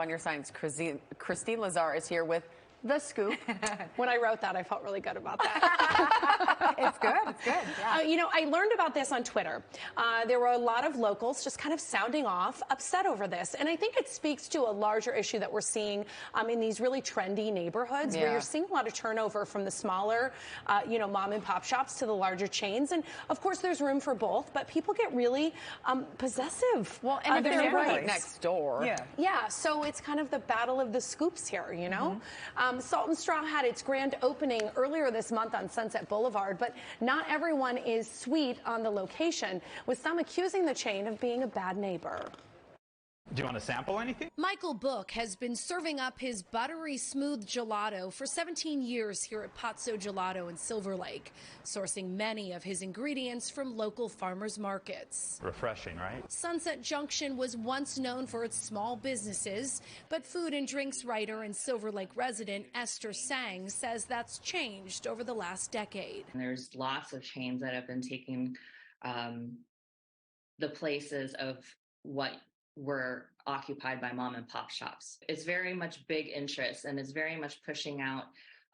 On your signs, Christine Lazar is here with The Scoop. When I wrote that, I felt really good about that. It's good. It's good. Yeah. You know, I learned about this on Twitter. There were a lot of locals just kind of sounding off, upset over this. And I think it speaks to a larger issue that we're seeing in these really trendy neighborhoods where you're seeing a lot of turnover from the smaller, mom and pop shops to the larger chains. And of course, there's room for both, but people get really possessive. Well, and if they're right next door. Yeah, so it's kind of the battle of the scoops here, you know? Salt and Straw had its grand opening earlier this month on Sunset Boulevard, but not everyone is sweet on the location, with some accusing the chain of being a bad neighbor. Do you want to sample anything? Michael Book has been serving up his buttery smooth gelato for 17 years here at Pazzo Gelato in Silver Lake, sourcing many of his ingredients from local farmers markets. Refreshing, right? Sunset Junction was once known for its small businesses, but food and drinks writer and Silver Lake resident Esther Sang says that's changed over the last decade. There's lots of chains that have been taking the places of what were occupied by mom and pop shops. It's very much big interest, and it's very much pushing out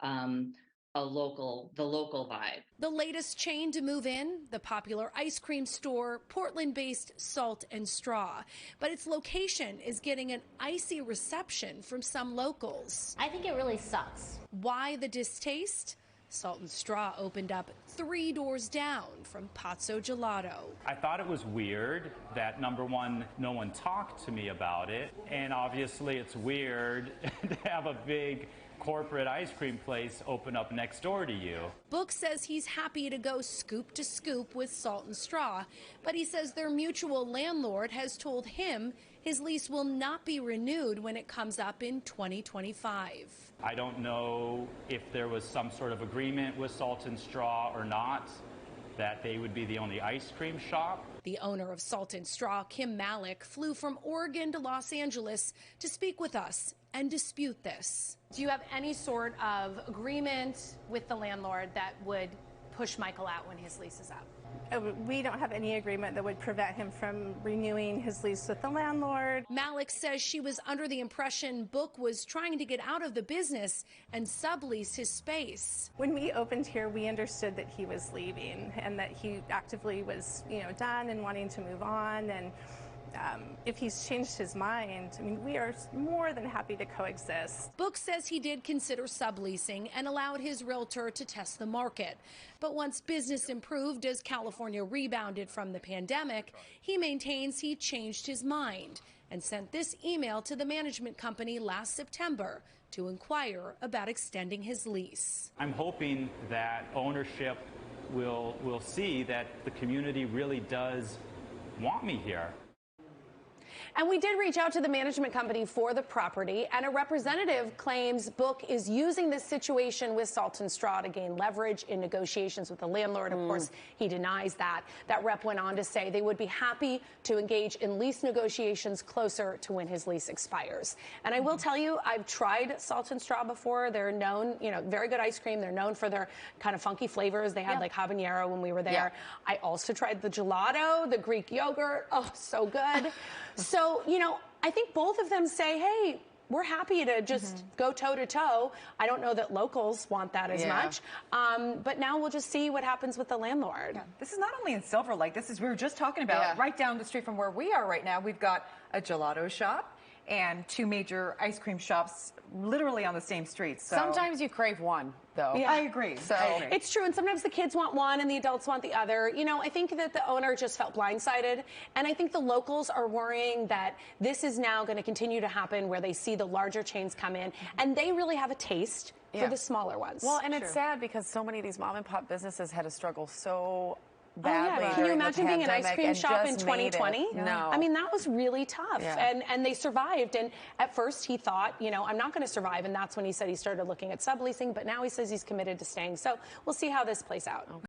the local vibe. The latest chain to move in, the popular ice cream store, Portland-based Salt and Straw. But its location is getting an icy reception from some locals. I think it really sucks. Why the distaste? Salt and Straw opened up 3 doors down from Pazzo Gelato. I thought it was weird that, number one, no one talked to me about it. And obviously it's weird to have a big corporate ice cream place open up next door to you. Book says he's happy to go scoop to scoop with Salt and Straw, but he says their mutual landlord has told him his lease will not be renewed when it comes up in 2025. I don't know if there was some sort of agreement with Salt and Straw or not, that they would be the only ice cream shop. The owner of Salt and Straw, Kim Malik, flew from Oregon to Los Angeles to speak with us and dispute this. Do you have any sort of agreement with the landlord that would push Michael out when his lease is up? We don't have any agreement that would prevent him from renewing his lease with the landlord. Malik says she was under the impression Book was trying to get out of the business and sublease his space. When we opened here, we understood that he was leaving and that he actively was, done and wanting to move on. And if he's changed his mind, I mean, we are more than happy to coexist. Book says he did consider subleasing and allowed his realtor to test the market. But once business improved as California rebounded from the pandemic, he maintains he changed his mind and sent this email to the management company last September to inquire about extending his lease. I'm hoping that ownership will see that the community really does want me here. And we did reach out to the management company for the property, and a representative claims Book is using this situation with Salt and Straw to gain leverage in negotiations with the landlord. Of course, he denies that. That rep went on to say they would be happy to engage in lease negotiations closer to when his lease expires. And I will tell you, I've tried Salt and Straw before. They're known, very good ice cream. They're known for their kind of funky flavors. They had like habanero when we were there. I also tried the gelato, the Greek yogurt. Oh, so good. So, I think both of them say, hey, we're happy to just go toe-to-toe. I don't know that locals want that as much. But now we'll just see what happens with the landlord. Yeah. This is not only in Silver Lake. We were just talking about right down the street from where we are right now. We've got a gelato shop and 2 major ice cream shops literally on the same street. So sometimes you crave one, though. Yeah. I agree. So it's true, and sometimes the kids want one and the adults want the other. I think that the owner just felt blindsided, and I think the locals are worrying that this is now going to continue to happen where they see the larger chains come in, and they really have a taste for the smaller ones. Well, and it's sad because so many of these mom and pop businesses had to struggle so badly. Can you imagine being an ice cream shop in 2020? No. I mean, that was really tough. And they survived. And at first he thought, I'm not going to survive. And that's when he said he started looking at subleasing. But now he says he's committed to staying. So we'll see how this plays out.